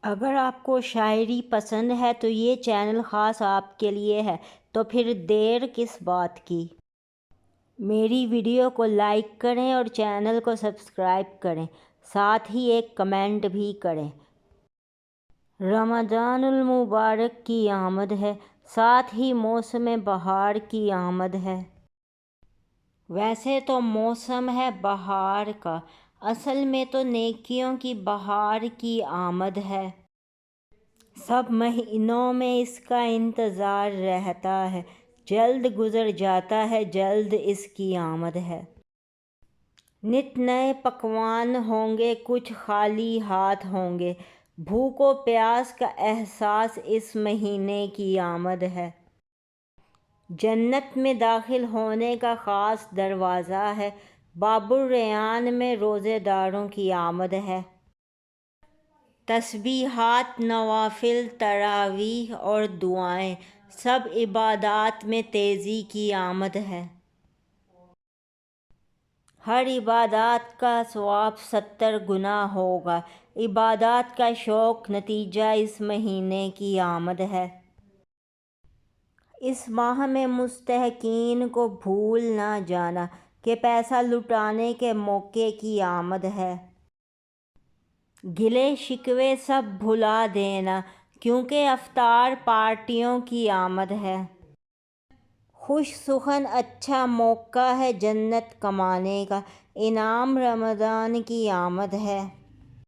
اگر آپ کو شاعری پسند ہے تو یہ چینل خاص آپ کے لیے ہے، تو پھر دیر کس بات کی؟ میری ویڈیو کو لائک کریں اور چینل کو سبسکرائب کریں، ساتھ ہی ایک کمنٹ بھی کریں۔ رمضان المبارک کی آمد ہے، ساتھ ہی موسم بہار کی آمد ہے۔ ویسے تو موسم ہے بہار کا، اصل میں تو نیکیوں کی بہار کی آمد ہے۔ سب مہینوں میں اس کا انتظار رہتا ہے، جلد گزر جاتا ہے، جلد اس کی آمد ہے۔ نت نئے پکوان ہوں گے، کچھ خالی ہاتھ ہوں گے، بھوک و پیاس کا احساس اس مہینے کی آمد ہے۔ جنت میں داخل ہونے کا خاص دروازہ ہے، باب الریان میں روزے داروں کی آمد ہے۔ تسبیحات، نوافل، تراویح اور دعائیں، سب عبادات میں تیزی کی آمد ہے۔ ہر عبادات کا ثواب 70 گنا ہوگا۔ عبادات کا شوق نتیجہ اس مہینے کی آمد ہے۔ اس ماہ میں مستحقین کو بھول نہ جانا کہ پیسہ لٹانے کے موقع کی آمد ہے۔ گلے شکوے سب بھلا دینا کیونکہ افطار پارٹیوں کی آمد ہے۔ خوش سخن اچھا موقع ہے جنت کمانے کا، انعام رمضان کی آمد ہے۔